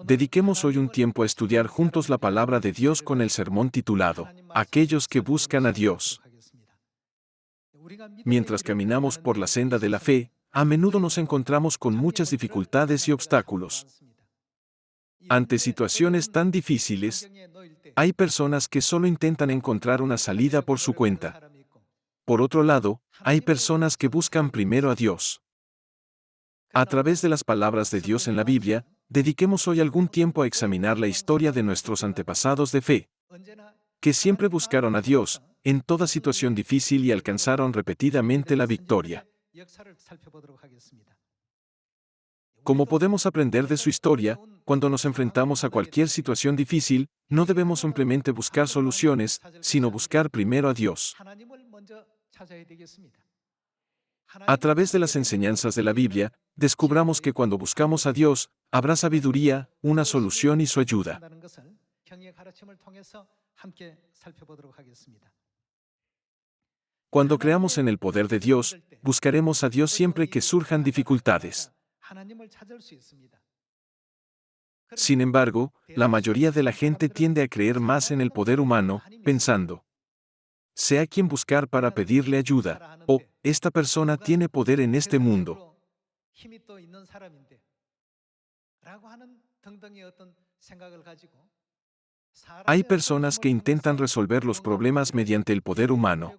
Dediquemos hoy un tiempo a estudiar juntos la palabra de Dios con el sermón titulado, Aquellos que buscan a Dios. Mientras caminamos por la senda de la fe, a menudo nos encontramos con muchas dificultades y obstáculos. Ante situaciones tan difíciles, hay personas que solo intentan encontrar una salida por su cuenta. Por otro lado, hay personas que buscan primero a Dios. A través de las palabras de Dios en la Biblia, dediquemos hoy algún tiempo a examinar la historia de nuestros antepasados de fe, que siempre buscaron a Dios, en toda situación difícil y alcanzaron repetidamente la victoria. Como podemos aprender de su historia, cuando nos enfrentamos a cualquier situación difícil, no debemos simplemente buscar soluciones, sino buscar primero a Dios. A través de las enseñanzas de la Biblia, descubramos que cuando buscamos a Dios, habrá sabiduría, una solución y su ayuda. Cuando creamos en el poder de Dios, buscaremos a Dios siempre que surjan dificultades. Sin embargo, la mayoría de la gente tiende a creer más en el poder humano, pensando, sé a quién buscar para pedirle ayuda, o, esta persona tiene poder en este mundo. Hay personas que intentan resolver los problemas mediante el poder humano.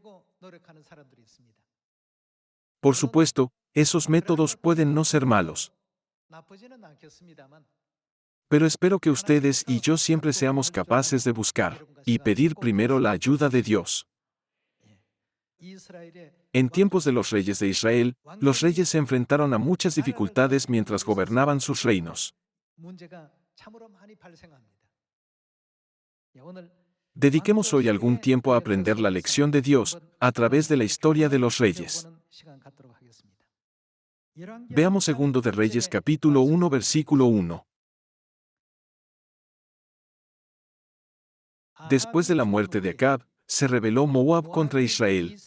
Por supuesto, esos métodos pueden no ser malos. Pero espero que ustedes y yo siempre seamos capaces de buscar y pedir primero la ayuda de Dios. En tiempos de los reyes de Israel, los reyes se enfrentaron a muchas dificultades mientras gobernaban sus reinos. Dediquemos hoy algún tiempo a aprender la lección de Dios a través de la historia de los reyes. Veamos Segundo de Reyes capítulo 1 versículo 1. Después de la muerte de Acab, se rebeló Moab contra Israel,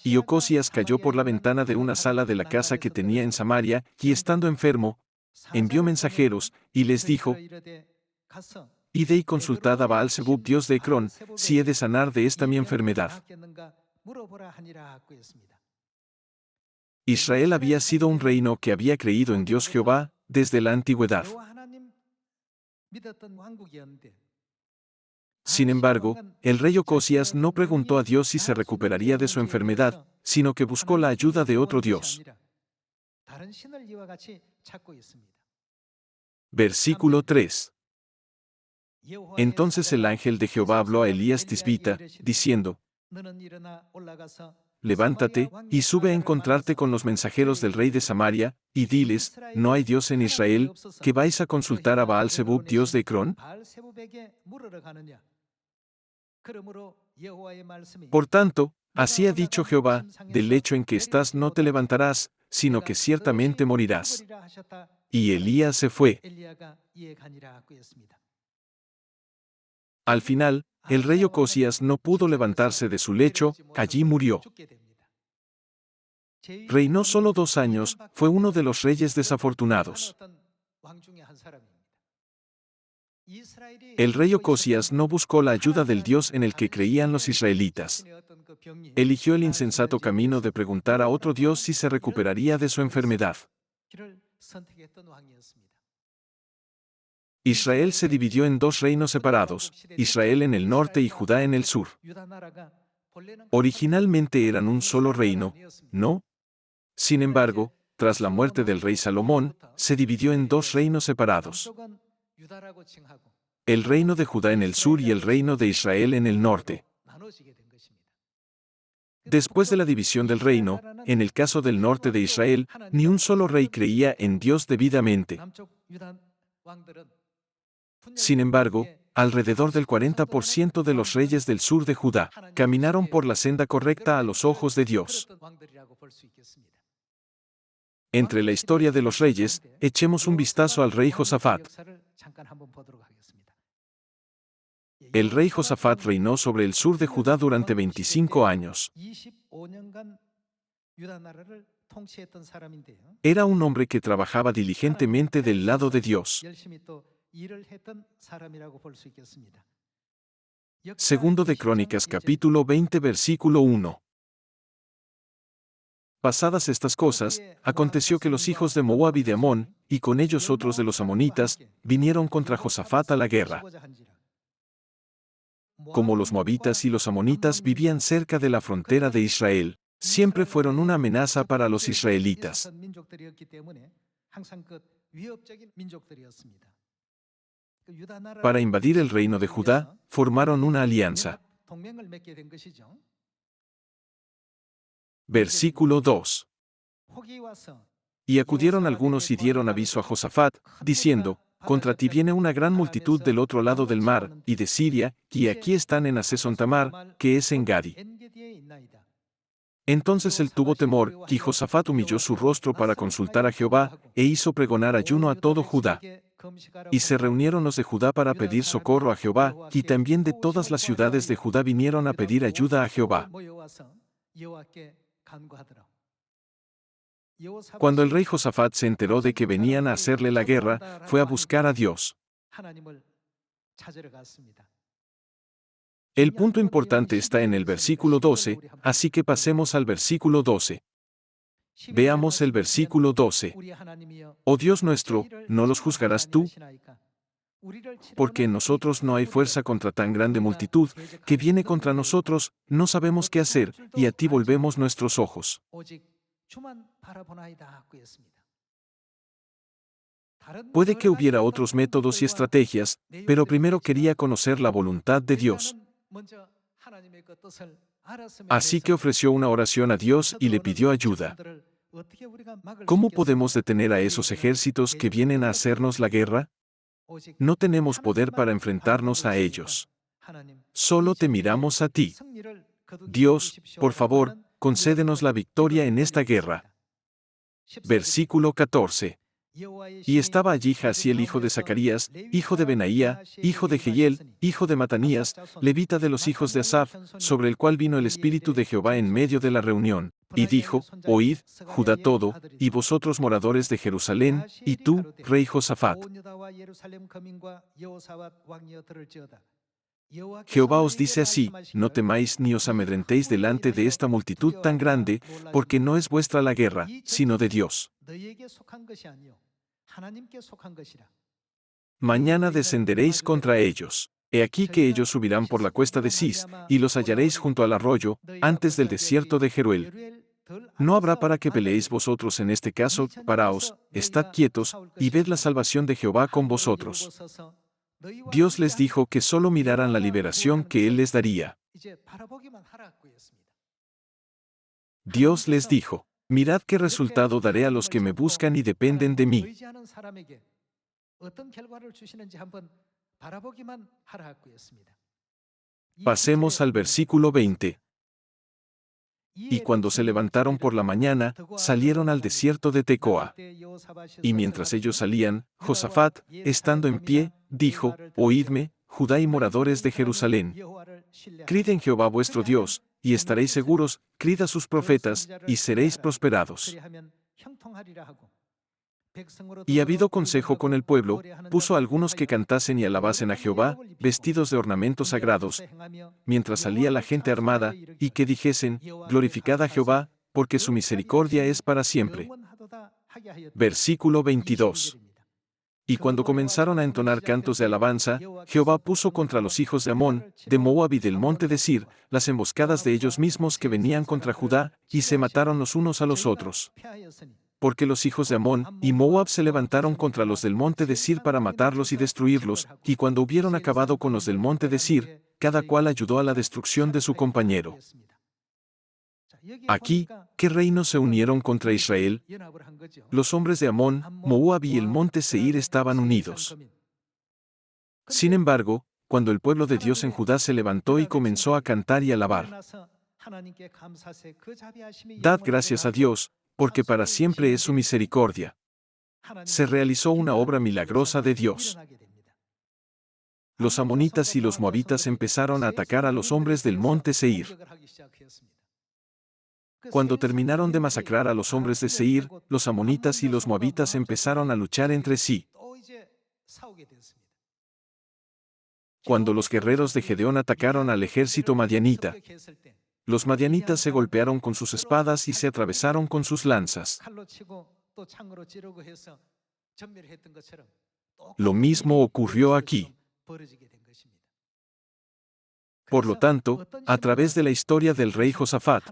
y Ocosías cayó por la ventana de una sala de la casa que tenía en Samaria, y estando enfermo, envió mensajeros, y les dijo, id y consultad a Baal-Zebub, dios de Ecrón, si he de sanar de esta mi enfermedad. Israel había sido un reino que había creído en Dios Jehová desde la antigüedad. Sin embargo, el rey Ocosías no preguntó a Dios si se recuperaría de su enfermedad, sino que buscó la ayuda de otro Dios. Versículo 3. Entonces el ángel de Jehová habló a Elías Tisbita, diciendo, levántate, y sube a encontrarte con los mensajeros del rey de Samaria, y diles, ¿no hay Dios en Israel, que vais a consultar a Baal-Zebub, dios de Ecrón? Por tanto, así ha dicho Jehová, del lecho en que estás no te levantarás, sino que ciertamente morirás. Y Elías se fue. Al final, el rey Ocosías no pudo levantarse de su lecho, allí murió. Reinó solo 2 años, fue uno de los reyes desafortunados. El rey Ocosías no buscó la ayuda del Dios en el que creían los israelitas. Eligió el insensato camino de preguntar a otro Dios si se recuperaría de su enfermedad. Israel se dividió en 2 reinos separados, Israel en el norte y Judá en el sur. Originalmente eran un solo reino, ¿no? Sin embargo, tras la muerte del rey Salomón, se dividió en 2 reinos separados. El reino de Judá en el sur y el reino de Israel en el norte. Después de la división del reino, en el caso del norte de Israel, ni un solo rey creía en Dios debidamente. Sin embargo, alrededor del 40% de los reyes del sur de Judá caminaron por la senda correcta a los ojos de Dios. Entre la historia de los reyes, echemos un vistazo al rey Josafat. El rey Josafat reinó sobre el sur de Judá durante 25 años. Era un hombre que trabajaba diligentemente del lado de Dios. Segundo de Crónicas capítulo 20 versículo 1. Pasadas estas cosas, aconteció que los hijos de Moab y de Amón, y con ellos otros de los amonitas, vinieron contra Josafat a la guerra. Como los moabitas y los amonitas vivían cerca de la frontera de Israel, siempre fueron una amenaza para los israelitas. Para invadir el reino de Judá, formaron una alianza. Versículo 2. Y acudieron algunos y dieron aviso a Josafat, diciendo: Contra ti viene una gran multitud del otro lado del mar, y de Siria, y aquí están en Hazeson Tamar, que es en Gadi. Entonces él tuvo temor, y Josafat humilló su rostro para consultar a Jehová, e hizo pregonar ayuno a todo Judá. Y se reunieron los de Judá para pedir socorro a Jehová, y también de todas las ciudades de Judá vinieron a pedir ayuda a Jehová. Cuando el rey Josafat se enteró de que venían a hacerle la guerra, fue a buscar a Dios. El punto importante está en el versículo 12, así que pasemos al versículo 12. Veamos el versículo 12. Oh Dios nuestro, ¿no los juzgarás tú? Porque en nosotros no hay fuerza contra tan grande multitud, que viene contra nosotros, no sabemos qué hacer, y a ti volvemos nuestros ojos. Puede que hubiera otros métodos y estrategias, pero primero quería conocer la voluntad de Dios. Así que ofreció una oración a Dios y le pidió ayuda. ¿Cómo podemos detener a esos ejércitos que vienen a hacernos la guerra? No tenemos poder para enfrentarnos a ellos. Solo te miramos a ti. Dios, por favor, concédenos la victoria en esta guerra. Versículo 14. Y estaba allí Jaasiel hijo de Zacarías, hijo de Benaía, hijo de Jehiel, hijo de Matanías, levita de los hijos de Asaf, sobre el cual vino el Espíritu de Jehová en medio de la reunión, y dijo: Oíd, Judá todo, y vosotros moradores de Jerusalén, y tú, rey Josafat. Jehová os dice así: no temáis ni os amedrentéis delante de esta multitud tan grande, porque no es vuestra la guerra, sino de Dios. Mañana descenderéis contra ellos. He aquí que ellos subirán por la cuesta de Cis, y los hallaréis junto al arroyo, antes del desierto de Jeruel. No habrá para que peleéis vosotros en este caso, paraos, estad quietos, y ved la salvación de Jehová con vosotros. Dios les dijo que solo miraran la liberación que Él les daría. Dios les dijo: mirad qué resultado daré a los que me buscan y dependen de mí. Pasemos al versículo 20. Y cuando se levantaron por la mañana, salieron al desierto de Tecoa. Y mientras ellos salían, Josafat, estando en pie, dijo: Oídme, Judá y moradores de Jerusalén. Crid en Jehová vuestro Dios, y estaréis seguros, crid a sus profetas, y seréis prosperados. Y habido consejo con el pueblo, puso a algunos que cantasen y alabasen a Jehová, vestidos de ornamentos sagrados, mientras salía la gente armada, y que dijesen: glorificad a Jehová, porque su misericordia es para siempre. Versículo 22. Y cuando comenzaron a entonar cantos de alabanza, Jehová puso contra los hijos de Amón, de Moab y del monte de Sir, las emboscadas de ellos mismos que venían contra Judá, y se mataron los unos a los otros. Porque los hijos de Amón y Moab se levantaron contra los del monte de Sir para matarlos y destruirlos, y cuando hubieron acabado con los del monte de Sir, cada cual ayudó a la destrucción de su compañero. Aquí, ¿qué reinos se unieron contra Israel? Los hombres de Amón, Moab y el monte Seir estaban unidos. Sin embargo, cuando el pueblo de Dios en Judá se levantó y comenzó a cantar y alabar: dad gracias a Dios, porque para siempre es su misericordia. Se realizó una obra milagrosa de Dios. Los amonitas y los moabitas empezaron a atacar a los hombres del monte Seir. Cuando terminaron de masacrar a los hombres de Seir, los amonitas y los moabitas empezaron a luchar entre sí. Cuando los guerreros de Gedeón atacaron al ejército madianita, los madianitas se golpearon con sus espadas y se atravesaron con sus lanzas. Lo mismo ocurrió aquí. Por lo tanto, a través de la historia del rey Josafat,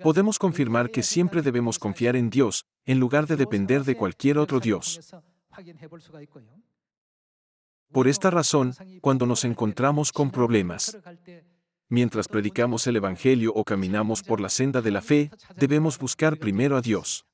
podemos confirmar que siempre debemos confiar en Dios, en lugar de depender de cualquier otro Dios. Por esta razón, cuando nos encontramos con problemas, mientras predicamos el Evangelio o caminamos por la senda de la fe, debemos buscar primero a Dios.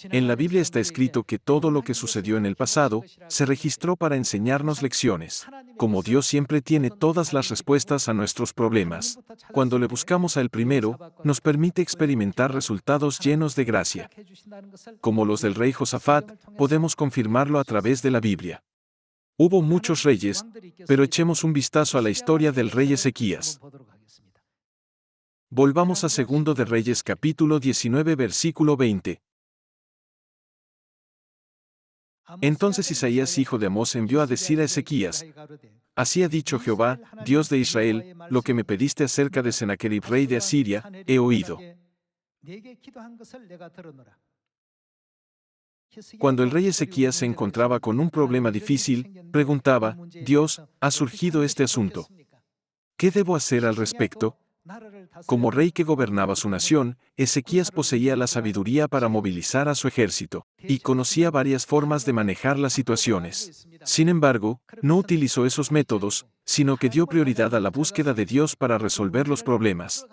En la Biblia está escrito que todo lo que sucedió en el pasado se registró para enseñarnos lecciones. Como Dios siempre tiene todas las respuestas a nuestros problemas, cuando le buscamos a Él primero, nos permite experimentar resultados llenos de gracia. Como los del rey Josafat, podemos confirmarlo a través de la Biblia. Hubo muchos reyes, pero echemos un vistazo a la historia del rey Ezequías. Volvamos a 2 de Reyes capítulo 19 versículo 20. Entonces Isaías hijo de Amós envió a decir a Ezequías: Así ha dicho Jehová, Dios de Israel, lo que me pediste acerca de Sennacherib rey de Asiria, he oído. Cuando el rey Ezequías se encontraba con un problema difícil, preguntaba: Dios, ¿ha surgido este asunto? ¿Qué debo hacer al respecto? Como rey que gobernaba su nación, Ezequías poseía la sabiduría para movilizar a su ejército, y conocía varias formas de manejar las situaciones. Sin embargo, no utilizó esos métodos, sino que dio prioridad a la búsqueda de Dios para resolver los problemas.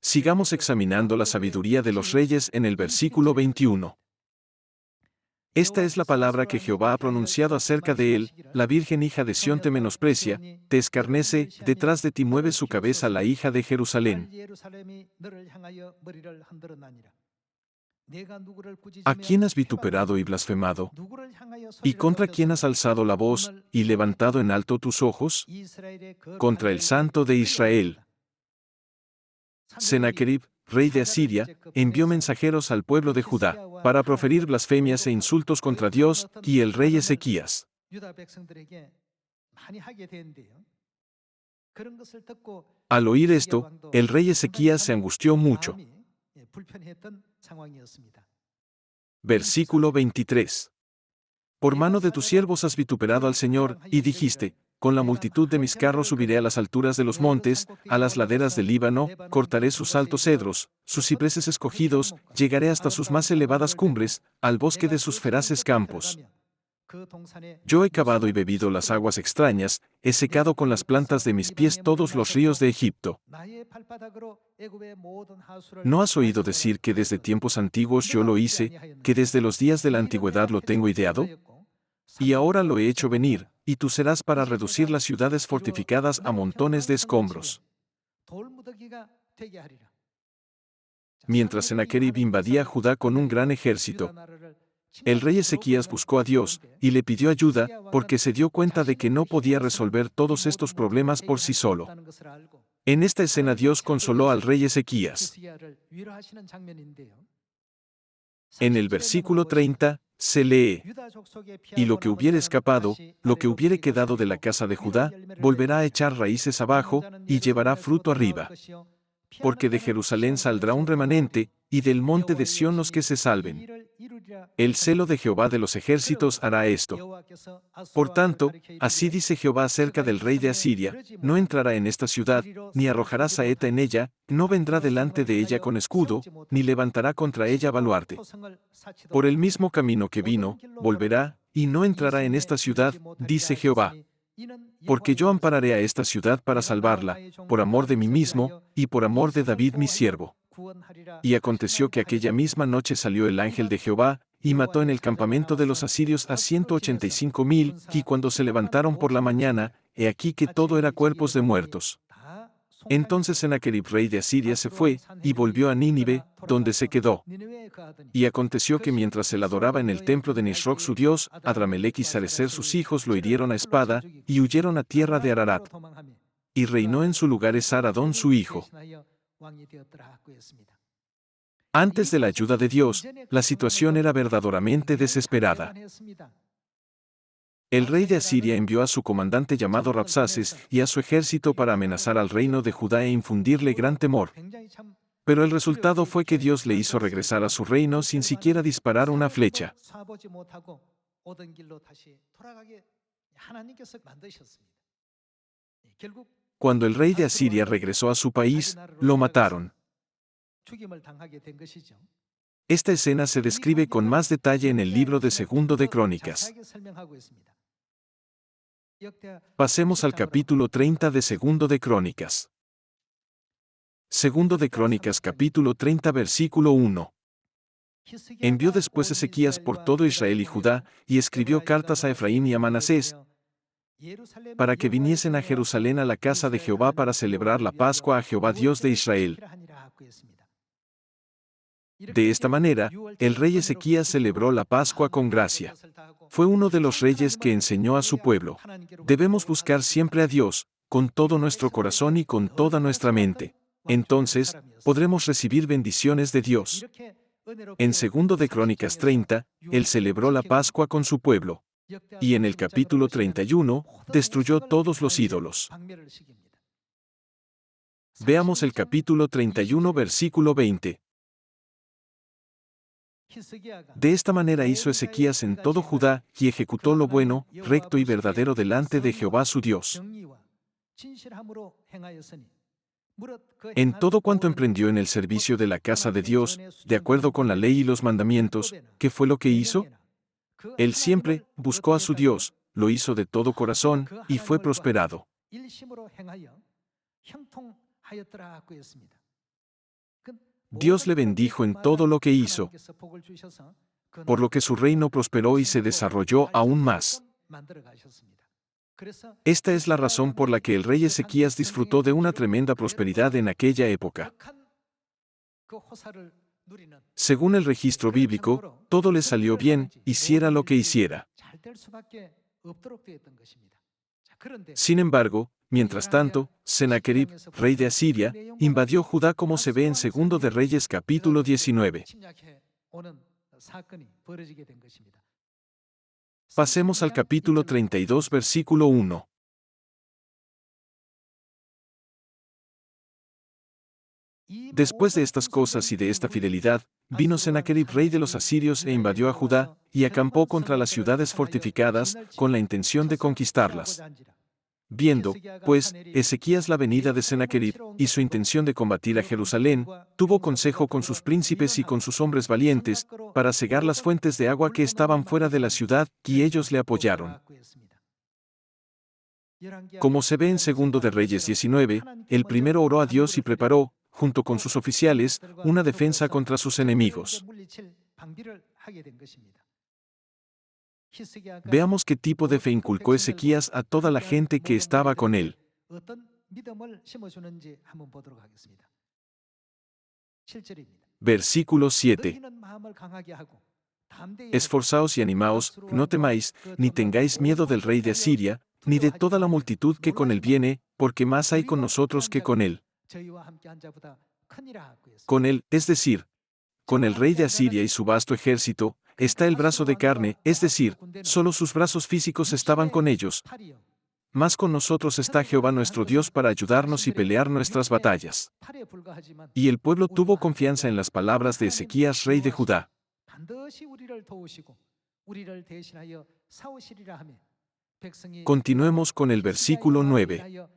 Sigamos examinando la sabiduría de los reyes en el versículo 21. Esta es la palabra que Jehová ha pronunciado acerca de él: la virgen hija de Sión te menosprecia, te escarnece, detrás de ti mueve su cabeza la hija de Jerusalén. ¿A quién has vituperado y blasfemado? ¿Y contra quién has alzado la voz, y levantado en alto tus ojos? Contra el Santo de Israel. Sennacherib, rey de Asiria, envió mensajeros al pueblo de Judá, para proferir blasfemias e insultos contra Dios y el rey Ezequías. Al oír esto, el rey Ezequías se angustió mucho. Versículo 23. Por mano de tus siervos has vituperado al Señor, y dijiste: con la multitud de mis carros subiré a las alturas de los montes, a las laderas del Líbano, cortaré sus altos cedros, sus cipreses escogidos, llegaré hasta sus más elevadas cumbres, al bosque de sus feraces campos. Yo he cavado y bebido las aguas extrañas, he secado con las plantas de mis pies todos los ríos de Egipto. ¿No has oído decir que desde tiempos antiguos yo lo hice, que desde los días de la antigüedad lo tengo ideado? Y ahora lo he hecho venir, y tú serás para reducir las ciudades fortificadas a montones de escombros. Mientras Sennacherib invadía Judá con un gran ejército, el rey Ezequías buscó a Dios, y le pidió ayuda, porque se dio cuenta de que no podía resolver todos estos problemas por sí solo. En esta escena Dios consoló al rey Ezequías. En el versículo 30, se lee: y lo que hubiere escapado, lo que hubiere quedado de la casa de Judá, volverá a echar raíces abajo, y llevará fruto arriba. Porque de Jerusalén saldrá un remanente, y del monte de Sión los que se salven. El celo de Jehová de los ejércitos hará esto. Por tanto, así dice Jehová acerca del rey de Asiria: no entrará en esta ciudad, ni arrojará saeta en ella, no vendrá delante de ella con escudo, ni levantará contra ella baluarte. Por el mismo camino que vino, volverá, y no entrará en esta ciudad, dice Jehová. Porque yo ampararé a esta ciudad para salvarla, por amor de mí mismo, y por amor de David mi siervo. Y aconteció que aquella misma noche salió el ángel de Jehová, y mató en el campamento de los asirios a 185,000, y cuando se levantaron por la mañana, he aquí que todo era cuerpos de muertos. Entonces Sennacherib rey de Asiria se fue, y volvió a Nínive, donde se quedó. Y aconteció que mientras él adoraba en el templo de Nisroch su dios, Adramelech y Sarecer sus hijos lo hirieron a espada, y huyeron a tierra de Ararat. Y reinó en su lugar Esar-Adón su hijo. Antes de la ayuda de Dios, la situación era verdaderamente desesperada. El rey de Asiria envió a su comandante llamado Rabsaces y a su ejército para amenazar al reino de Judá e infundirle gran temor. Pero el resultado fue que Dios le hizo regresar a su reino sin siquiera disparar una flecha. Cuando el rey de Asiria regresó a su país, lo mataron. Esta escena se describe con más detalle en el libro de Segundo de Crónicas. Pasemos al capítulo 30 de Segundo de Crónicas. Segundo de Crónicas capítulo 30 versículo 1. Envió después Ezequías por todo Israel y Judá, y escribió cartas a Efraín y a Manasés, para que viniesen a Jerusalén a la casa de Jehová para celebrar la Pascua a Jehová Dios de Israel. De esta manera, el rey Ezequías celebró la Pascua con gracia. Fue uno de los reyes que enseñó a su pueblo: debemos buscar siempre a Dios, con todo nuestro corazón y con toda nuestra mente. Entonces, podremos recibir bendiciones de Dios. En Segundo de Crónicas 30, él celebró la Pascua con su pueblo. Y en el capítulo 31, destruyó todos los ídolos. Veamos el capítulo 31 versículo 20. De esta manera hizo Ezequías en todo Judá, y ejecutó lo bueno, recto y verdadero delante de Jehová su Dios. En todo cuanto emprendió en el servicio de la casa de Dios, de acuerdo con la ley y los mandamientos, ¿qué fue lo que hizo? Él siempre buscó a su Dios, lo hizo de todo corazón, y fue prosperado. Dios le bendijo en todo lo que hizo, por lo que su reino prosperó y se desarrolló aún más. Esta es la razón por la que el rey Ezequías disfrutó de una tremenda prosperidad en aquella época. Según el registro bíblico, todo le salió bien, hiciera lo que hiciera. Sin embargo, mientras tanto, Sennacherib, rey de Asiria, invadió Judá como se ve en Segundo de Reyes capítulo 19. Pasemos al capítulo 32 versículo 1. Después de estas cosas y de esta fidelidad, vino Sennacherib rey de los asirios e invadió a Judá, y acampó contra las ciudades fortificadas, con la intención de conquistarlas. Viendo, pues, Ezequías la venida de Sennacherib, y su intención de combatir a Jerusalén, tuvo consejo con sus príncipes y con sus hombres valientes, para cegar las fuentes de agua que estaban fuera de la ciudad, y ellos le apoyaron. Como se ve en Segundo de Reyes 19, el primero oró a Dios y preparó, junto con sus oficiales, una defensa contra sus enemigos. Veamos qué tipo de fe inculcó Ezequías a toda la gente que estaba con él. Versículo 7. Esforzaos y animaos, no temáis, ni tengáis miedo del rey de Asiria, ni de toda la multitud que con él viene, porque más hay con nosotros que con él. Con él, es decir, con el rey de Asiria y su vasto ejército, está el brazo de carne, es decir, solo sus brazos físicos estaban con ellos. Mas con nosotros está Jehová nuestro Dios para ayudarnos y pelear nuestras batallas. Y el pueblo tuvo confianza en las palabras de Ezequías, rey de Judá. Continuemos con el versículo 9.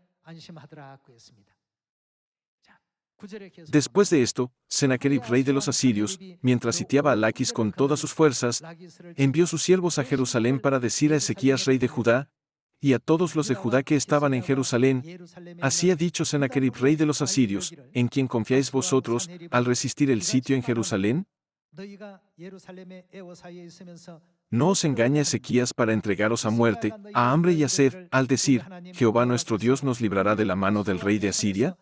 Después de esto, Sennacherib, rey de los asirios, mientras sitiaba a Laquis con todas sus fuerzas, envió sus siervos a Jerusalén para decir a Ezequías, rey de Judá, y a todos los de Judá que estaban en Jerusalén: así ha dicho Sennacherib, rey de los asirios, ¿en quién confiáis vosotros, al resistir el sitio en Jerusalén? No os engaña Ezequías para entregaros a muerte, a hambre y a sed, al decir: Jehová nuestro Dios nos librará de la mano del rey de Asiria.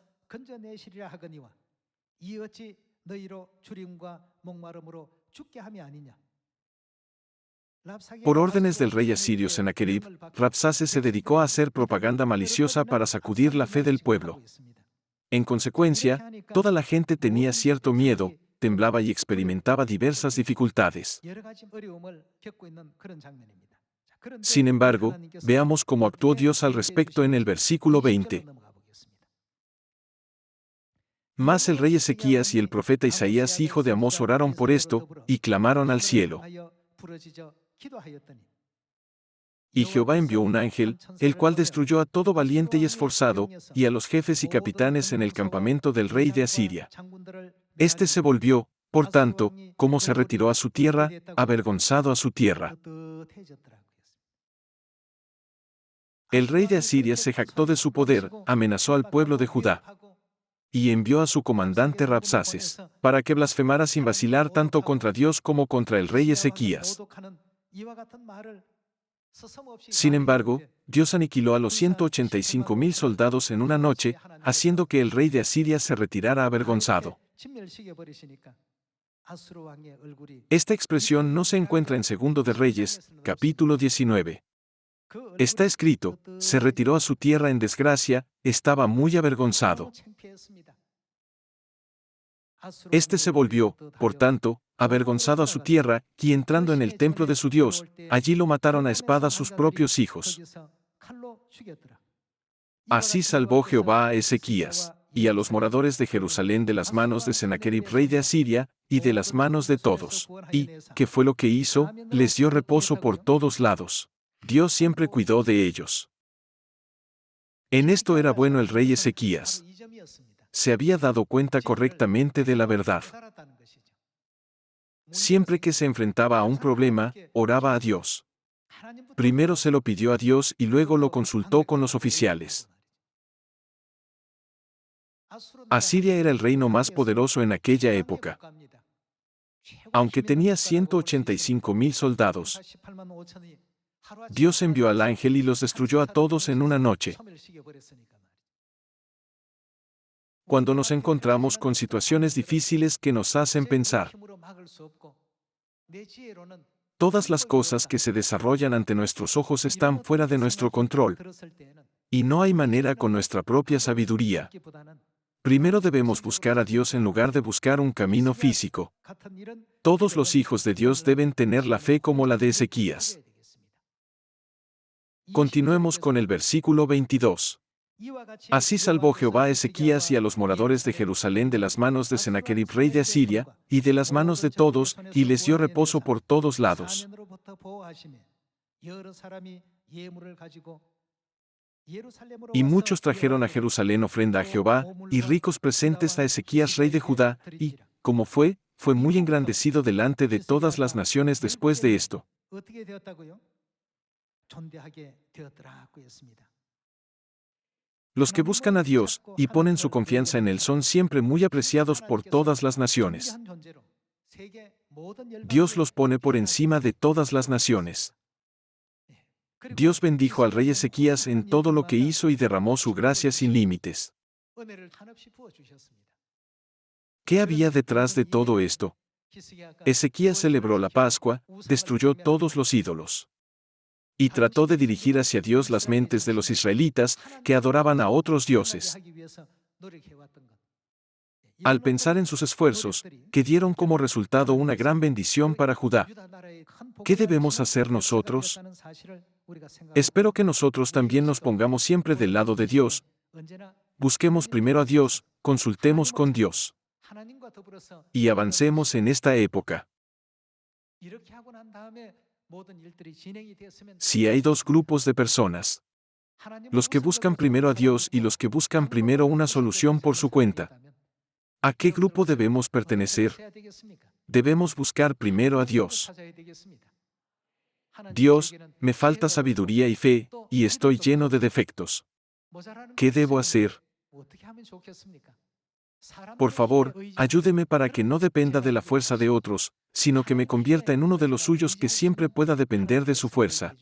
Por órdenes del rey asirio Sennacherib, Rabsaces se dedicó a hacer propaganda maliciosa para sacudir la fe del pueblo. En consecuencia, toda la gente tenía cierto miedo, temblaba y experimentaba diversas dificultades. Sin embargo, veamos cómo actuó Dios al respecto en el versículo 20. Mas el rey Ezequías y el profeta Isaías hijo de Amós oraron por esto, y clamaron al cielo. Y Jehová envió un ángel, el cual destruyó a todo valiente y esforzado, y a los jefes y capitanes en el campamento del rey de Asiria. Este se volvió, por tanto, como se retiró a su tierra, avergonzado a su tierra. El rey de Asiria se jactó de su poder, amenazó al pueblo de Judá. Y envió a su comandante Rabsaces, para que blasfemara sin vacilar tanto contra Dios como contra el rey Ezequías. Sin embargo, Dios aniquiló a los 185,000 soldados en una noche, haciendo que el rey de Asiria se retirara avergonzado. Esta expresión no se encuentra en Segundo de Reyes, capítulo 19. Está escrito, se retiró a su tierra en desgracia, estaba muy avergonzado. Este se volvió, por tanto, avergonzado a su tierra, y entrando en el templo de su Dios, allí lo mataron a espada sus propios hijos. Así salvó Jehová a Ezequías, y a los moradores de Jerusalén de las manos de Sennacherib rey de Asiria, y de las manos de todos. Y, ¿qué fue lo que hizo? Les dio reposo por todos lados. Dios siempre cuidó de ellos. En esto era bueno el rey Ezequías. Se había dado cuenta correctamente de la verdad. Siempre que se enfrentaba a un problema, oraba a Dios. Primero se lo pidió a Dios y luego lo consultó con los oficiales. Asiria era el reino más poderoso en aquella época. Aunque tenía 185,000 soldados, Dios envió al ángel y los destruyó a todos en una noche. Cuando nos encontramos con situaciones difíciles que nos hacen pensar, todas las cosas que se desarrollan ante nuestros ojos están fuera de nuestro control, y no hay manera con nuestra propia sabiduría. Primero debemos buscar a Dios en lugar de buscar un camino físico. Todos los hijos de Dios deben tener la fe como la de Ezequías. Continuemos con el versículo 22. Así salvó Jehová a Ezequías y a los moradores de Jerusalén de las manos de Sennacherib rey de Asiria, y de las manos de todos, y les dio reposo por todos lados. Y muchos trajeron a Jerusalén ofrenda a Jehová, y ricos presentes a Ezequías rey de Judá, y, como fue muy engrandecido delante de todas las naciones después de esto. Los que buscan a Dios y ponen su confianza en Él son siempre muy apreciados por todas las naciones. Dios los pone por encima de todas las naciones. Dios bendijo al rey Ezequías en todo lo que hizo y derramó su gracia sin límites. ¿Qué había detrás de todo esto? Ezequías celebró la Pascua, destruyó todos los ídolos. Y trató de dirigir hacia Dios las mentes de los israelitas, que adoraban a otros dioses. Al pensar en sus esfuerzos, que dieron como resultado una gran bendición para Judá. ¿Qué debemos hacer nosotros? Espero que nosotros también nos pongamos siempre del lado de Dios. Busquemos primero a Dios, consultemos con Dios. Y avancemos en esta época. Si hay dos grupos de personas, los que buscan primero a Dios y los que buscan primero una solución por su cuenta, ¿a qué grupo debemos pertenecer? Debemos buscar primero a Dios. Dios, me falta sabiduría y fe, y estoy lleno de defectos. ¿Qué debo hacer? Por favor, ayúdeme para que no dependa de la fuerza de otros, sino que me convierta en uno de los suyos que siempre pueda depender de su fuerza.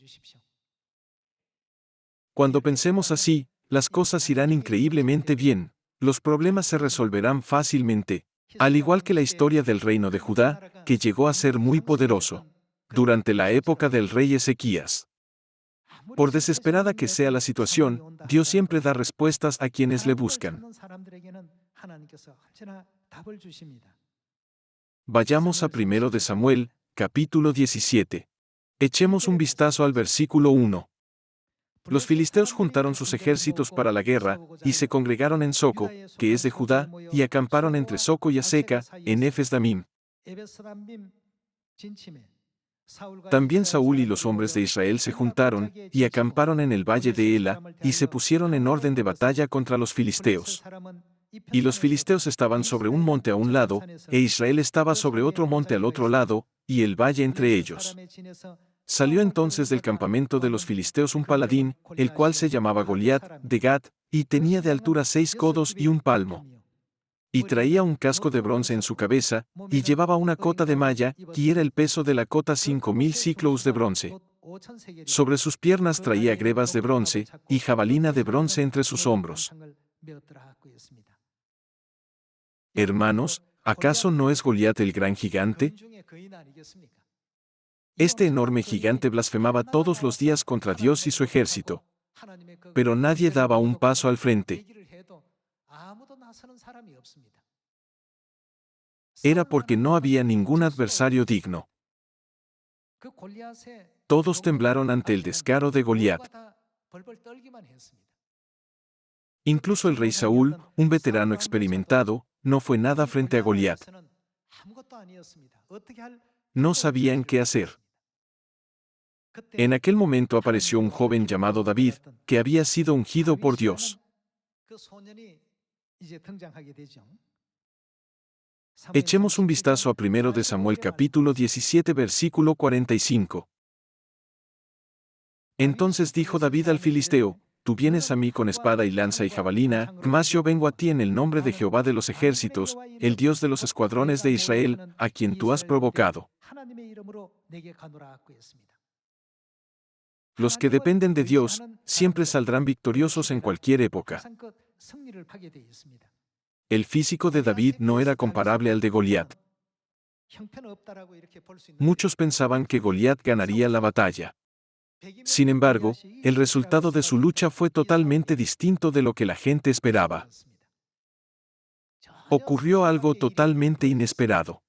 Cuando pensemos así, las cosas irán increíblemente bien. Los problemas se resolverán fácilmente, al igual que la historia del reino de Judá, que llegó a ser muy poderoso durante la época del rey Ezequías. Por desesperada que sea la situación, Dios siempre da respuestas a quienes le buscan. Vayamos a 1 de Samuel, capítulo 17. Echemos un vistazo al versículo 1. Los filisteos juntaron sus ejércitos para la guerra, y se congregaron en Soco, que es de Judá, y acamparon entre Soco y Aseca, en Efes-Damim. También Saúl y los hombres de Israel se juntaron, y acamparon en el valle de Ela, y se pusieron en orden de batalla contra los filisteos. Y los filisteos estaban sobre un monte a un lado, e Israel estaba sobre otro monte al otro lado, y el valle entre ellos. Salió entonces del campamento de los filisteos un paladín, el cual se llamaba Goliat, de Gat, y tenía de altura 6 codos y un palmo. Y traía un casco de bronce en su cabeza, y llevaba una cota de malla, y era el peso de la cota 5,000 siclos de bronce. Sobre sus piernas traía grebas de bronce, y jabalina de bronce entre sus hombros. Hermanos, ¿acaso no es Goliat el gran gigante? Este enorme gigante blasfemaba todos los días contra Dios y su ejército. Pero nadie daba un paso al frente. Era porque no había ningún adversario digno. Todos temblaron ante el descaro de Goliat. Incluso el rey Saúl, un veterano experimentado, no fue nada frente a Goliat. No sabían qué hacer. En aquel momento apareció un joven llamado David, que había sido ungido por Dios. Echemos un vistazo a 1 de Samuel capítulo 17 versículo 45. Entonces dijo David al filisteo: Tú vienes a mí con espada y lanza y jabalina, mas yo vengo a ti en el nombre de Jehová de los ejércitos, el Dios de los escuadrones de Israel, a quien tú has provocado. Los que dependen de Dios, siempre saldrán victoriosos en cualquier época. El físico de David no era comparable al de Goliat. Muchos pensaban que Goliat ganaría la batalla. Sin embargo, el resultado de su lucha fue totalmente distinto de lo que la gente esperaba. Ocurrió algo totalmente inesperado.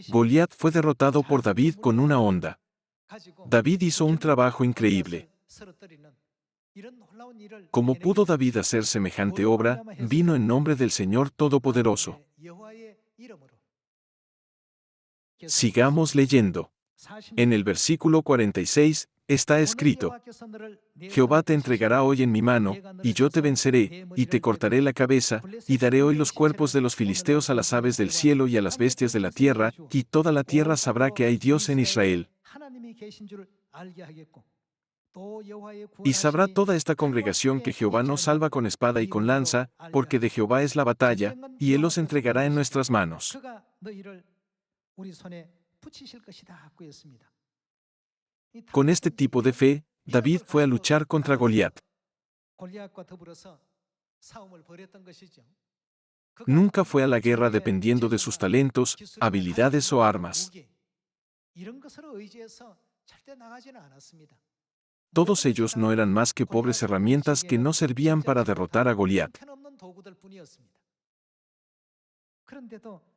Goliat fue derrotado por David con una honda. David hizo un trabajo increíble. ¿Cómo pudo David hacer semejante obra? Vino en nombre del Señor Todopoderoso. Sigamos leyendo. En el versículo 46, está escrito: Jehová te entregará hoy en mi mano, y yo te venceré, y te cortaré la cabeza, y daré hoy los cuerpos de los filisteos a las aves del cielo y a las bestias de la tierra, y toda la tierra sabrá que hay Dios en Israel. Y sabrá toda esta congregación que Jehová nos salva con espada y con lanza, porque de Jehová es la batalla, y Él los entregará en nuestras manos. Con este tipo de fe, David fue a luchar contra Goliat. Nunca fue a la guerra dependiendo de sus talentos, habilidades o armas. Todos ellos no eran más que pobres herramientas que no servían para derrotar a Goliat.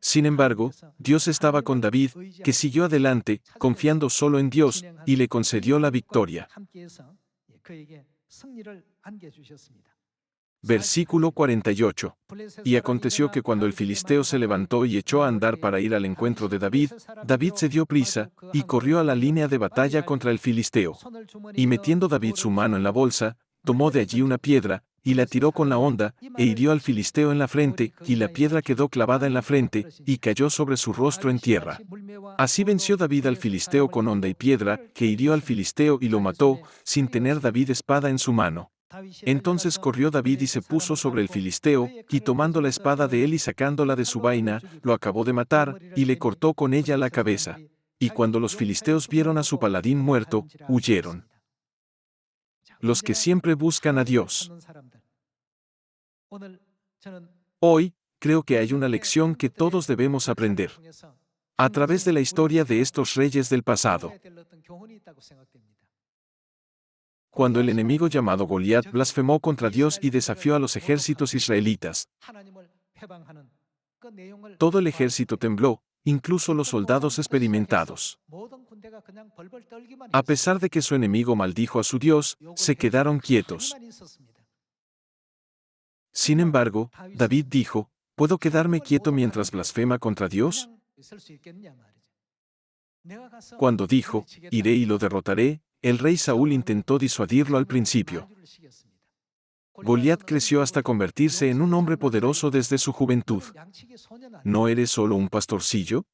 Sin embargo, Dios estaba con David, que siguió adelante, confiando solo en Dios, y le concedió la victoria. Versículo 48. Y aconteció que cuando el filisteo se levantó y echó a andar para ir al encuentro de David, David se dio prisa, y corrió a la línea de batalla contra el filisteo. Y metiendo David su mano en la bolsa, tomó de allí una piedra, y la tiró con la honda, e hirió al filisteo en la frente, y la piedra quedó clavada en la frente, y cayó sobre su rostro en tierra. Así venció David al filisteo con honda y piedra, que hirió al filisteo y lo mató, sin tener David espada en su mano. Entonces corrió David y se puso sobre el filisteo, y tomando la espada de él y sacándola de su vaina, lo acabó de matar, y le cortó con ella la cabeza. Y cuando los filisteos vieron a su paladín muerto, huyeron. Los que siempre buscan a Dios. Hoy, creo que hay una lección que todos debemos aprender a través de la historia de estos reyes del pasado. Cuando el enemigo llamado Goliat blasfemó contra Dios y desafió a los ejércitos israelitas, todo el ejército tembló, incluso los soldados experimentados. A pesar de que su enemigo maldijo a su Dios, se quedaron quietos. Sin embargo, David dijo, ¿puedo quedarme quieto mientras blasfema contra Dios? Cuando dijo, iré y lo derrotaré, el rey Saúl intentó disuadirlo al principio. Goliat creció hasta convertirse en un hombre poderoso desde su juventud. ¿No eres solo un pastorcillo?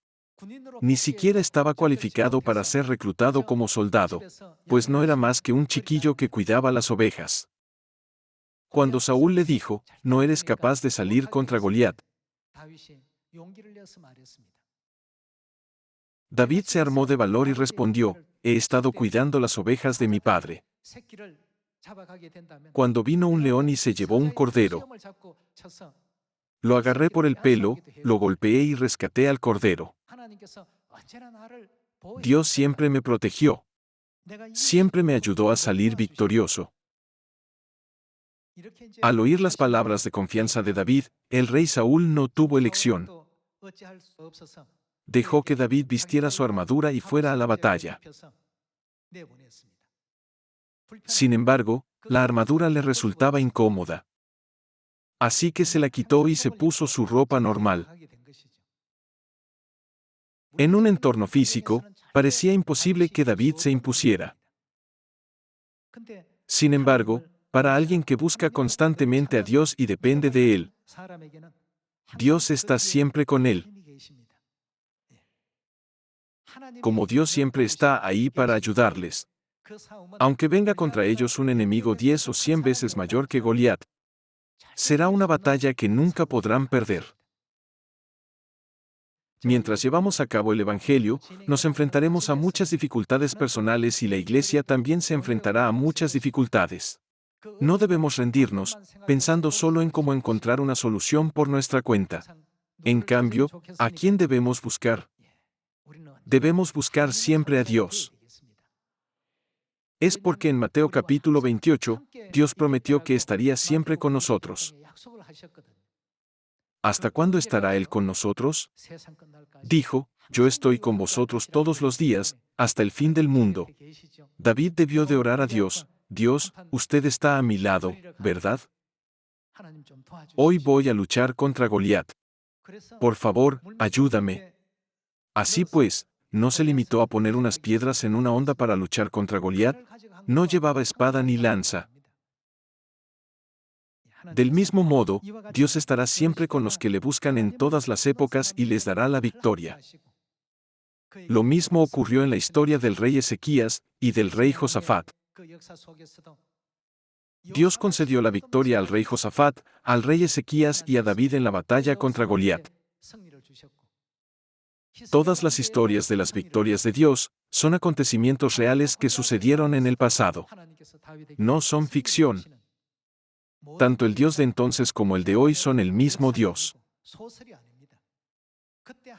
Ni siquiera estaba cualificado para ser reclutado como soldado, pues no era más que un chiquillo que cuidaba las ovejas. Cuando Saúl le dijo, no eres capaz de salir contra Goliat, David se armó de valor y respondió, he estado cuidando las ovejas de mi padre. Cuando vino un león y se llevó un cordero, lo agarré por el pelo, lo golpeé y rescaté al cordero. Dios siempre me protegió. Siempre me ayudó a salir victorioso. Al oír las palabras de confianza de David, el rey Saúl no tuvo elección. Dejó que David vistiera su armadura y fuera a la batalla. Sin embargo, la armadura le resultaba incómoda. Así que se la quitó y se puso su ropa normal. En un entorno físico, parecía imposible que David se impusiera. Sin embargo, para alguien que busca constantemente a Dios y depende de Él, Dios está siempre con él. Como Dios siempre está ahí para ayudarles. Aunque venga contra ellos un enemigo 10 o 100 veces mayor que Goliat, será una batalla que nunca podrán perder. Mientras llevamos a cabo el Evangelio, nos enfrentaremos a muchas dificultades personales y la Iglesia también se enfrentará a muchas dificultades. No debemos rendirnos, pensando solo en cómo encontrar una solución por nuestra cuenta. En cambio, ¿a quién debemos buscar? Debemos buscar siempre a Dios. Es porque en Mateo capítulo 28, Dios prometió que estaría siempre con nosotros. ¿Hasta cuándo estará Él con nosotros? Dijo, yo estoy con vosotros todos los días, hasta el fin del mundo. David debió de orar a Dios, Dios, usted está a mi lado, ¿verdad? Hoy voy a luchar contra Goliat. Por favor, ayúdame. Así pues, no se limitó a poner unas piedras en una onda para luchar contra Goliat, no llevaba espada ni lanza. Del mismo modo, Dios estará siempre con los que le buscan en todas las épocas y les dará la victoria. Lo mismo ocurrió en la historia del rey Ezequías y del rey Josafat. Dios concedió la victoria al rey Josafat, al rey Ezequías y a David en la batalla contra Goliat. Todas las historias de las victorias de Dios son acontecimientos reales que sucedieron en el pasado. No son ficción. Tanto el Dios de entonces como el de hoy son el mismo Dios.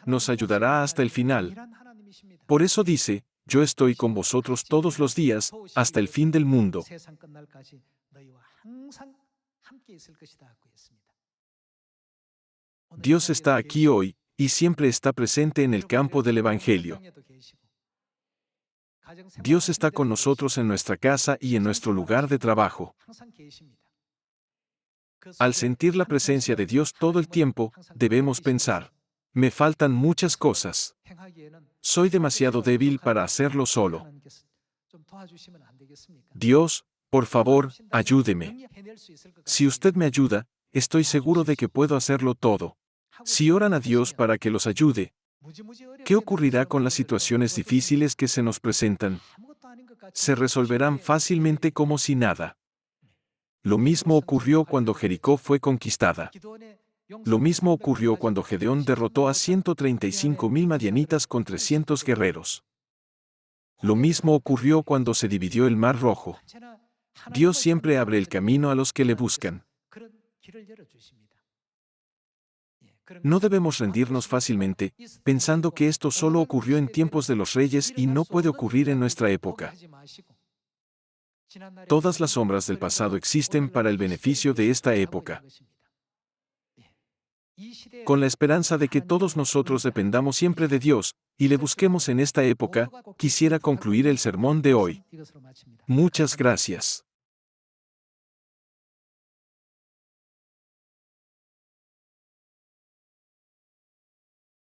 Nos ayudará hasta el final. Por eso dice, yo estoy con vosotros todos los días, hasta el fin del mundo. Dios está aquí hoy, y siempre está presente en el campo del Evangelio. Dios está con nosotros en nuestra casa y en nuestro lugar de trabajo. Al sentir la presencia de Dios todo el tiempo, debemos pensar, me faltan muchas cosas. Soy demasiado débil para hacerlo solo. Dios, por favor, ayúdeme. Si usted me ayuda, estoy seguro de que puedo hacerlo todo. Si oran a Dios para que los ayude, ¿qué ocurrirá con las situaciones difíciles que se nos presentan? Se resolverán fácilmente como si nada. Lo mismo ocurrió cuando Jericó fue conquistada. Lo mismo ocurrió cuando Gedeón derrotó a 135,000 madianitas con 300 guerreros. Lo mismo ocurrió cuando se dividió el Mar Rojo. Dios siempre abre el camino a los que le buscan. No debemos rendirnos fácilmente, pensando que esto solo ocurrió en tiempos de los reyes y no puede ocurrir en nuestra época. Todas las sombras del pasado existen para el beneficio de esta época. Con la esperanza de que todos nosotros dependamos siempre de Dios y le busquemos en esta época, quisiera concluir el sermón de hoy. Muchas gracias.